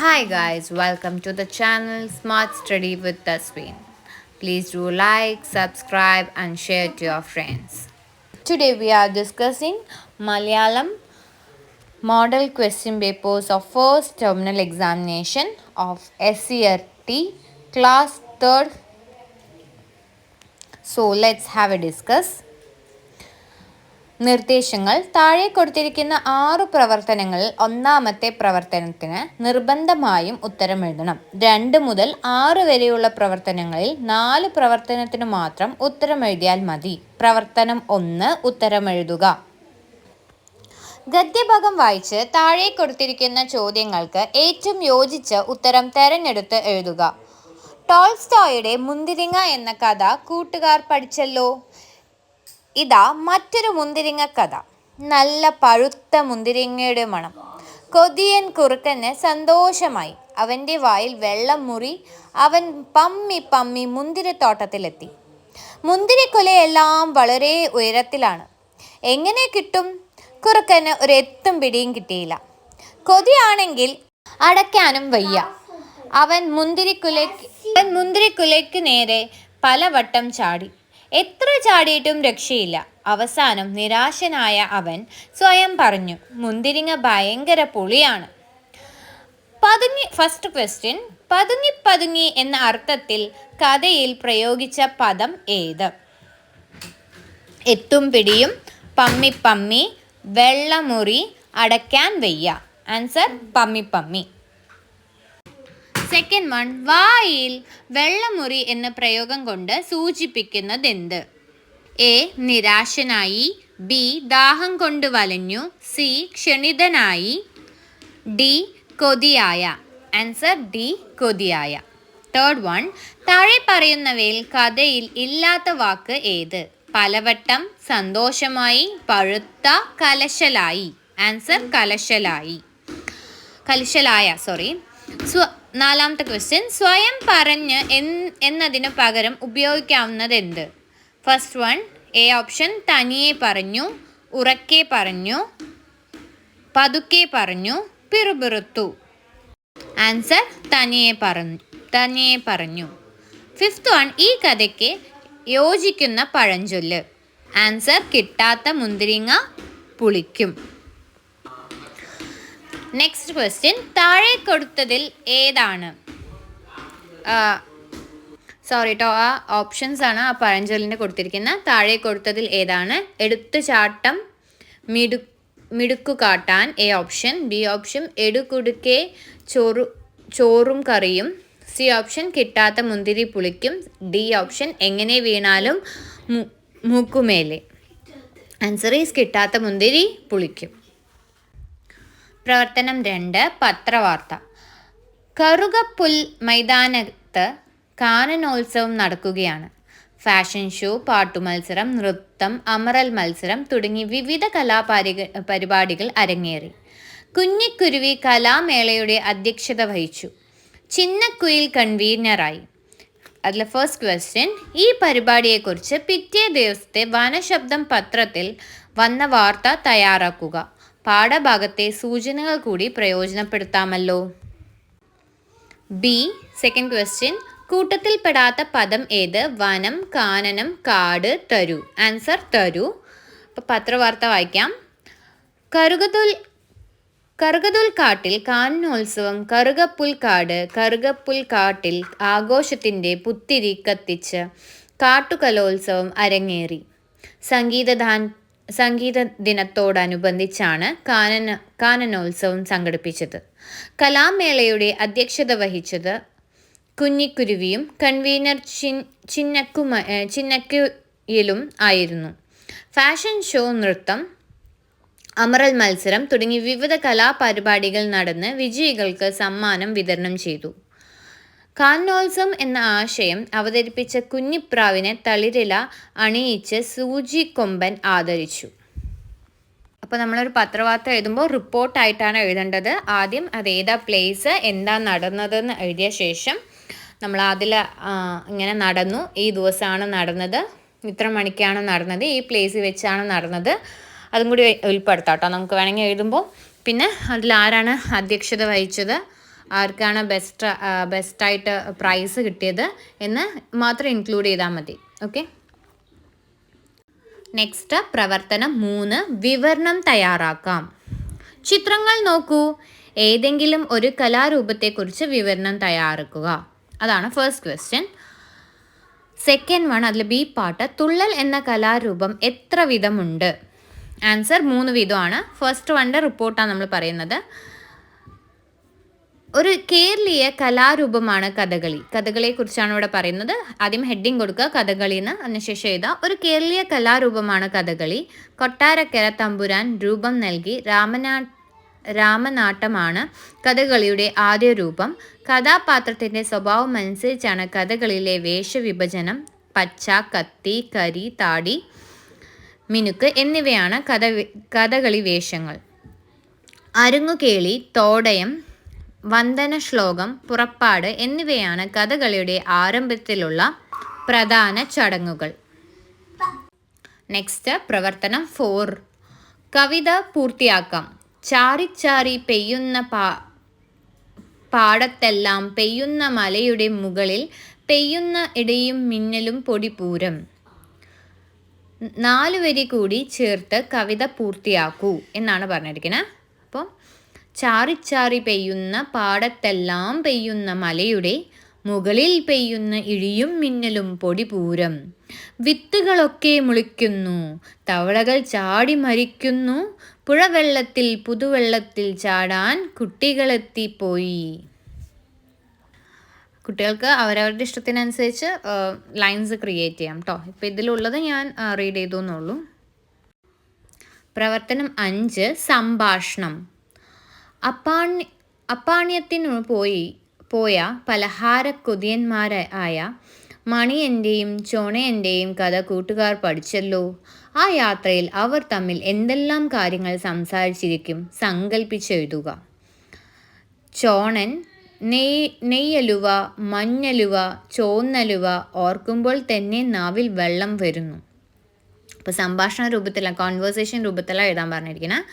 Hi guys, welcome to the channel Smart Study with Tasween. Please do like, subscribe and share to your friends. Today we are discussing Malayalam model question papers of first terminal examination of SCRT class 3rd. So let's have a discuss. നിർദ്ദേശങ്ങൾ താഴെ കൊടുത്തിരിക്കുന്ന 6 പ്രവർത്തനങ്ങളിൽ ഒന്നാമത്തെ പ്രവർത്തനത്തിന് നിർബന്ധമായും ഉത്തരം എഴുതണം. 2 മുതൽ 6 വരെയുള്ള പ്രവർത്തനങ്ങളിൽ 4 പ്രവർത്തനത്തിന് മാത്രം ഉത്തരം എഴുതിയാൽ മതി. പ്രവർത്തനം 1 ഉത്തരം എഴുതുക. ഗദ്യഭാഗം വായിച്ച് താഴെ കൊടുത്തിരിക്കുന്ന ചോദ്യങ്ങൾക്ക് ഏറ്റവും യോജിച്ച ഉത്തരം തെരഞ്ഞെടുത്ത് എഴുതുക. ടോൾസ്റ്റോയുടെ മുന്തിരിങ്ങ എന്ന കഥ കൂട്ടുകാർ പഠിച്ചല്ലോ. ഇതാ മറ്റൊരു മുന്തിരിങ്ങ കഥ. നല്ല പഴുത്ത മുന്തിരിങ്ങയുടെ മണം. കൊതിയൻ കുറുക്കന് സന്തോഷമായി. അവൻ്റെ വായിൽ വെള്ളം മുറി. അവൻ പമ്മി പമ്മി മുന്തിരിത്തോട്ടത്തിലെത്തി. മുന്തിരിക്കുലയെല്ലാം വളരെ ഉയരത്തിലാണ്. എങ്ങനെ കിട്ടും? കുറുക്കന് ഒരു എത്തും പിടിയും കിട്ടിയില്ല. കൊതിയാണെങ്കിൽ അടയ്ക്കാനും വയ്യ. അവൻ മുന്തിരിക്കുലയ്ക്ക് നേരെ പലവട്ടം ചാടി. എത്ര ചാടിയിട്ടും രക്ഷയില്ല. അവസാനം നിരാശനായ അവൻ സ്വയം പറഞ്ഞു, മുന്തിരിങ്ങ ഭയങ്കര പുളിയാണ്. ഫസ്റ്റ് ക്വസ്റ്റ്യൻ, പതുങ്ങി പതുങ്ങി എന്ന അർത്ഥത്തിൽ കഥയിൽ പ്രയോഗിച്ച പദം ഏത്? എത്തും പിടിയും, പമ്മി പമ്മി, വെള്ളമുറി, അടയ്ക്കാൻ വയ്യ. ആൻസർ പമ്മി പമ്മി. സെക്കൻഡ് വൺ, വായിൽ വെള്ളമുറി എന്ന പ്രയോഗം കൊണ്ട് സൂചിപ്പിക്കുന്നതെന്ത്? എ നിരാശനായി, ബി ദാഹം കൊണ്ട് വലഞ്ഞു, സി ക്ഷണിതനായി, ഡി കൊതിയായ. ആൻസർ ഡി കൊതിയായ. തേർഡ് വൺ, താഴെ പറയുന്നവയിൽ കഥയിൽ ഇല്ലാത്ത വാക്ക് ഏത്? പലവട്ടം, സന്തോഷമായി, പഴുത്ത, കലശലായി. ആൻസർ കലശലായ. നാലാമത്തെ ക്വസ്റ്റ്യൻ, സ്വയം പറഞ്ഞ് എന്നതിന് പകരം ഉപയോഗിക്കാവുന്നത് എന്ത്? ഫസ്റ്റ് വൺ, എ ഓപ്ഷൻ തനിയെ പറഞ്ഞു, ഉറക്കെ പറഞ്ഞു, പതുക്കെ പറഞ്ഞു, പിറുപിറുത്തു. ആൻസർ തനിയെ പറഞ്ഞു. ഫിഫ്ത്ത് വൺ, ഈ കഥയ്ക്ക് യോജിക്കുന്ന പഴഞ്ചൊല്ല്. ആൻസർ കിട്ടാത്ത മുന്തിരിങ്ങ പുളിക്കും. നെക്സ്റ്റ് ക്വസ്റ്റ്യൻ, താഴെ കൊടുത്തതിൽ ഏതാണ്? ആ ഓപ്ഷൻസ് ആണ് ആ പഴഞ്ചൊല്ലിന് കൊടുത്തിരിക്കുന്ന. താഴെ കൊടുത്തതിൽ ഏതാണ്? എടുത്തുചാട്ടം, മിടുക്കു കാട്ടാൻ, എ ഓപ്ഷൻ. ബി ഓപ്ഷൻ എടുകുടുക്കെ ചോറും കറിയും, സി ഓപ്ഷൻ കിട്ടാത്ത മുന്തിരി പുളിക്കും, ഡി ഓപ്ഷൻ എങ്ങനെ വീണാലും മൂക്കുമേലെ. ആൻസർ ഈസ് കിട്ടാത്ത മുന്തിരി പുളിക്കും. പ്രവർത്തനം 2, പത്രവാർത്ത. കറുകപ്പുൽ മൈതാനത്ത് കാനനോത്സവം നടക്കുകയാണ്. ഫാഷൻ ഷോ, പാട്ടുമത്സരം, നൃത്തം, അമറൽ മത്സരം തുടങ്ങി വിവിധ പരിപാടികൾ അരങ്ങേറി. കുഞ്ഞിക്കുരുവി കലാമേളയുടെ അധ്യക്ഷത വഹിച്ചു. ചിന്നക്കുയിൽ കൺവീനറായി. അതിൽ ഫസ്റ്റ് ക്വസ്റ്റ്യൻ, ഈ പരിപാടിയെക്കുറിച്ച് പിറ്റേ ദിവസത്തെ വനശബ്ദം പത്രത്തിൽ വന്ന വാർത്ത തയ്യാറാക്കുക. പാഠഭാഗത്തെ സൂചനകൾ കൂടി പ്രയോജനപ്പെടുത്താമല്ലോ. ബി സെക്കൻഡ് ക്വസ്റ്റ്യൻ, കൂട്ടത്തിൽപ്പെടാത്ത പദം ഏത്? വനം, കാനനം, കാട്, തരു. ആൻസർ തരു. അപ്പോൾ പത്രവാർത്ത വായിക്കാം. കറുകതുൽ കാട്ടിൽ കാനനോത്സവം, കറുകപ്പുൽ കാട്ടിൽ ആഘോഷത്തിൻ്റെ പുത്തിരി കത്തിച്ച് കാട്ടുകലോത്സവം അരങ്ങേറി. സംഗീത ദിനത്തോടനുബന്ധിച്ചാണ് കാനനോത്സവം സംഘടിപ്പിച്ചത്. കലാമേളയുടെ അധ്യക്ഷത വഹിച്ചത് കുഞ്ഞിക്കുരുവിയും കൺവീനർ ചിന്നക്കുയിലും ആയിരുന്നു. ഫാഷൻ ഷോ, നൃത്തം, അമറൽ മത്സരം തുടങ്ങി വിവിധ കലാപരിപാടികൾ നടന്ന് വിജയികൾക്ക് സമ്മാനം വിതരണം ചെയ്തു. കാനനോത്സവം എന്ന ആശയം അവതരിപ്പിച്ച കുഞ്ഞിപ്രാവിനെ തളിരില അണിയിച്ച് സൂചിക്കൊമ്പൻ ആദരിച്ചു. അപ്പോൾ നമ്മളൊരു പത്രവാർത്ത എഴുതുമ്പോൾ റിപ്പോർട്ടായിട്ടാണ് എഴുതേണ്ടത്. ആദ്യം അതേതാ പ്ലേസ്, എന്താ നടന്നതെന്ന് എഴുതിയ ശേഷം നമ്മൾ അതിൽ ഇങ്ങനെ നടന്നു, ഈ ദിവസമാണ് നടന്നത്, ഇത്ര മണിക്കാണ് നടന്നത്, ഈ പ്ലേസിൽ വെച്ചാണ് നടന്നത്, അതും കൂടി ഉൾപ്പെടുത്താം കേട്ടോ നമുക്ക് വേണമെങ്കിൽ എഴുതുമ്പോൾ. പിന്നെ അതിൽ ആരാണ് അധ്യക്ഷത വഹിച്ചത്, ആർക്കാണ് ബെസ്റ്റായിട്ട് പ്രൈസ് കിട്ടിയത് എന്ന് മാത്രം ഇൻക്ലൂഡ് ചെയ്താൽ മതി. ഓക്കെ. നെക്സ്റ്റ് പ്രവർത്തനം 3, വിവരണം തയ്യാറാക്കാം. ചിത്രങ്ങൾ നോക്കൂ. ഏതെങ്കിലും ഒരു കലാരൂപത്തെക്കുറിച്ച് വിവരണം തയ്യാറാക്കുക. അതാണ് ഫസ്റ്റ് ക്വസ്റ്റ്യൻ. സെക്കൻഡ് വൺ, അതിൽ ബി പാർട്ട്, തുള്ളൽ എന്ന കലാരൂപം എത്ര വിധമുണ്ട്? ആൻസർ 3 വിധമാണ്. ഫസ്റ്റ് വണ്ടെ റിപ്പോർട്ടാണ് നമ്മൾ പറയുന്നത്. ഒരു കേരളീയ കലാരൂപമാണ് കഥകളി. കഥകളിയെക്കുറിച്ചാണ് ഇവിടെ പറയുന്നത്. ആദ്യം ഹെഡിങ് കൊടുക്കുക കഥകളി എന്ന്, അതിനുശേഷം എഴുതുക ഒരു കേരളീയ കലാരൂപമാണ് കഥകളി. കൊട്ടാരക്കര തമ്പുരാൻ രൂപം നൽകി രാമനാട്ടമാണ് കഥകളിയുടെ ആദ്യ രൂപം. കഥാപാത്രത്തിൻ്റെ സ്വഭാവം അനുസരിച്ചാണ് കഥകളിയിലെ വേഷവിഭജനം. പച്ച, കത്തി, കരി, താടി, മിനുക്ക് എന്നിവയാണ് കഥകളി വേഷങ്ങൾ. അരങ്ങുകേളി, തോടയം, വന്ദന ശ്ലോകം, പുറപ്പാട് എന്നിവയാണ് കഥകളിയുടെ ആരംഭത്തിലുള്ള പ്രധാന ചടങ്ങുകൾ. നെക്സ്റ്റ് പ്രവർത്തനം 4, കവിത പൂർത്തിയാക്കാം. ചാറി ചാറി പെയ്യുന്ന പാടത്തെല്ലാം പെയ്യുന്ന മലയുടെ മുകളിൽ പെയ്യുന്ന ഇടിയും മിന്നലും പൊടിപൂരം. 4 വരി കൂടി ചേർത്ത് കവിത പൂർത്തിയാക്കൂ എന്നാണ് പറഞ്ഞിരിക്കുന്നത്. അപ്പോൾ ചാറിച്ചാറി പെയ്യുന്ന പാടത്തെല്ലാം പെയ്യുന്ന മലയുടെ മുകളിൽ പെയ്യുന്ന ഇടിയും മിന്നലും പൊടിപൂരം. വിത്തുകളൊക്കെ മുളിക്കുന്നു, തവളകൾ ചാടി മരിക്കുന്നു, പുഴവെള്ളത്തിൽ പുതുവെള്ളത്തിൽ ചാടാൻ കുട്ടികളെത്തിപ്പോയി. കുട്ടികൾക്ക് അവരവരുടെ ഇഷ്ടത്തിനനുസരിച്ച് ലൈൻസ് ക്രിയേറ്റ് ചെയ്യാം കേട്ടോ. ഇപ്പോൾ ഇതിലുള്ളത് ഞാൻ റീഡ് ചെയ്തു എന്നുള്ളൂ. പ്രവർത്തനം 5, സംഭാഷണം. അപ്പാണ്യത്തിനു പോയ പലഹാര കൊതിയന്മാരായ മണിയൻ്റെയും ചോണയൻ്റെയും കഥ കൂട്ടുകാർ പഠിച്ചല്ലോ. ആ യാത്രയിൽ അവർ തമ്മിൽ എന്തെല്ലാം കാര്യങ്ങൾ സംസാരിച്ചിരിക്കും? സങ്കല്പിച്ചെഴുതുക. ചോണൻ നെയ്യലുവ, മഞ്ഞലുവ, ചോന്നലുവ ഓർക്കുമ്പോൾ തന്നെ നാവിൽ വെള്ളം വരുന്നു. അപ്പോൾ സംഭാഷണ രൂപത്തിലാണ്, കോൺവേഴ്സേഷൻ രൂപത്തിലാണ് എഴുതാൻ പറഞ്ഞിരിക്കുന്നത്.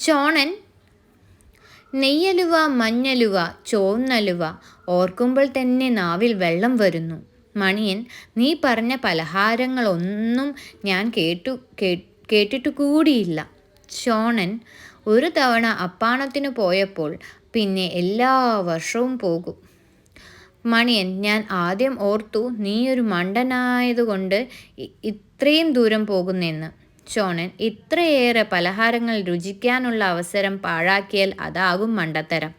ചോണൻ നെയ്യലുവ, മഞ്ഞലുവ, ചോന്നലുവ ഓർക്കുമ്പോൾ തന്നെ നാവിൽ വെള്ളം വരുന്നു. മണിയൻ, നീ പറഞ്ഞ പലഹാരങ്ങളൊന്നും ഞാൻ കേട്ടിട്ടു കൂടിയില്ല. ചോണൻ, ഒരു തവണ അപ്പാണത്തിന് പോയപ്പോൾ പിന്നെ എല്ലാ വർഷവും പോകും. മണിയൻ, ഞാൻ ആദ്യം ഓർത്തു നീയൊരു മണ്ടനായതുകൊണ്ട് ഇത്രയും ദൂരം പോകുന്നെന്ന്. ചോണൻ, ഇത്രയേറെ പലഹാരങ്ങൾ രുചിക്കാനുള്ള അവസരം പാഴാക്കിയാൽ അതാകും മണ്ടത്തരം.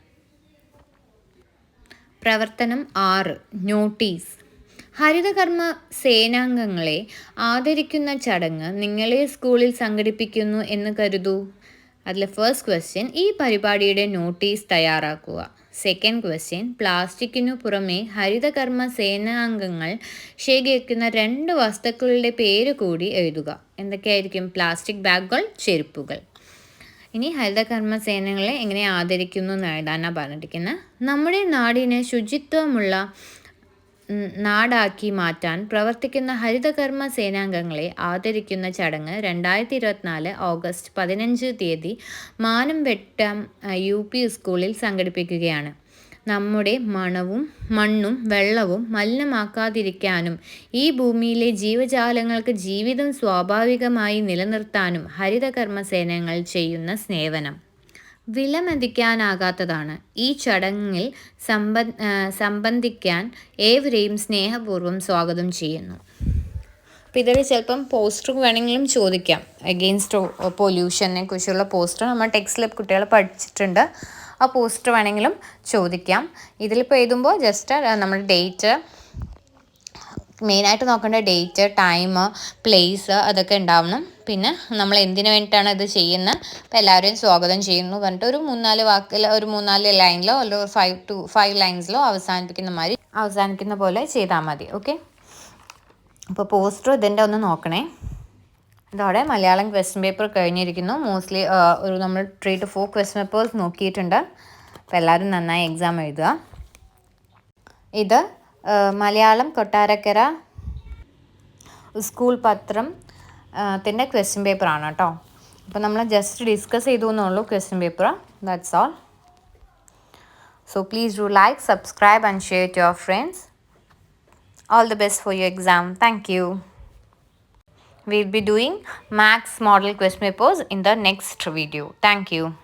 പ്രവർത്തനം 6, നോട്ടീസ്. ഹരിതകർമ്മ സേനാംഗങ്ങളെ ആദരിക്കുന്ന ചടങ്ങ് നിങ്ങളെ സ്കൂളിൽ സംഘടിപ്പിക്കുന്നു എന്ന് കരുതൂ. അതിൽ ഫസ്റ്റ് ക്വസ്റ്റ്യൻ, ഈ പരിപാടിയുടെ നോട്ടീസ് തയ്യാറാക്കുക. സെക്കൻഡ് ക്വസ്റ്റ്യൻ, പ്ലാസ്റ്റിക്കിനു പുറമെ ഹരിതകർമ്മ സേനാംഗങ്ങൾ ശേഖരിക്കുന്ന 2 വസ്തുക്കളുടെ പേര് കൂടി എഴുതുക. എന്തൊക്കെയായിരിക്കും? പ്ലാസ്റ്റിക് ബാഗുകൾ, ചെരുപ്പുകൾ. ഇനി ഹരിതകർമ്മ സേനകളെ എങ്ങനെ ആദരിക്കുന്നു എന്ന് എഴുതാനാണ് പറഞ്ഞിരിക്കുന്നത്. നമ്മുടെ നാടിനെ ശുചിത്വമുള്ള നാടാക്കി മാറ്റാൻ പ്രവർത്തിക്കുന്ന ഹരിതകർമ്മ സേനാംഗങ്ങളെ ആദരിക്കുന്ന ചടങ്ങ് 2024 ഓഗസ്റ്റ് 15 മാനംവെട്ടം UP സ്കൂളിൽ സംഘടിപ്പിക്കുകയാണ്. നമ്മുടെ മണ്ണും വെള്ളവും മലിനമാക്കാതിരിക്കാനും ഈ ഭൂമിയിലെ ജീവജാലങ്ങൾക്ക് ജീവിതം സ്വാഭാവികമായി നിലനിർത്താനും ഹരിതകർമ്മ സേനകൾ ചെയ്യുന്ന സേവനം വിലമതിക്കാനാകാത്തതാണ്. ഈ ചടങ്ങിൽ സംബന്ധിക്കാൻ ഏവരെയും സ്നേഹപൂർവ്വം സ്വാഗതം ചെയ്യുന്നു. അപ്പോൾ ഇതിൽ ചിലപ്പം പോസ്റ്റർ വേണമെങ്കിലും ചോദിക്കാം. അഗെയിൻസ്റ്റ് പൊല്യൂഷനെ കുറിച്ചുള്ള പോസ്റ്റർ നമ്മൾ ടെക്സ്റ്റിൽ കുട്ടികൾ പഠിച്ചിട്ടുണ്ട്. ആ പോസ്റ്റർ വേണമെങ്കിലും ചോദിക്കാം. ഇതിലിപ്പോൾ എഴുതുമ്പോൾ ജസ്റ്റ് നമ്മുടെ ഡേറ്റ്, മെയിനായിട്ട് നോക്കേണ്ട ഡേറ്റ്, ടൈം, പ്ലേസ് അതൊക്കെ ഉണ്ടാവണം. പിന്നെ നമ്മൾ എന്തിനു വേണ്ടിയിട്ടാണ് ഇത് ചെയ്യുന്നത്, അപ്പോൾ എല്ലാവരെയും സ്വാഗതം ചെയ്യുന്നു പറഞ്ഞിട്ട് ഒരു 3-4 വാക്കിൽ, ഒരു 3-4 ലൈനിലോ അല്ലെങ്കിൽ 5 to 5 ലൈൻസിലോ അവസാനിക്കുന്ന പോലെ ചെയ്താൽ മതി. ഓക്കെ. അപ്പോൾ പോസ്റ്റർ ഇതിൻ്റെ ഒന്ന് നോക്കണേ. ഇതോടെ മലയാളം ക്വസ്റ്റ്യൻ പേപ്പർ കഴിഞ്ഞിരിക്കുന്നു. മോസ്റ്റ്ലി ഒരു നമ്മൾ 3 to 4 ക്വസ്റ്റ്യൻ പേപ്പേഴ്സ് നോക്കിയിട്ടുണ്ട്. അപ്പോൾ എല്ലാവരും നന്നായി എക്സാം എഴുതുക. ഇത് മലയാളം കൊട്ടാരക്കര സ്കൂൾ പത്രത്തിൻ്റെ ക്വസ്റ്റ്യൻ പേപ്പറാണ് കേട്ടോ. അപ്പോൾ നമ്മൾ ജസ്റ്റ് ഡിസ്കസ് ചെയ്തു എന്നുള്ളൂ question paper. That's all. So please do like, subscribe and share to your friends. All the best for your exam. Thank you. We'll be doing max model question papers in the next video. Thank you.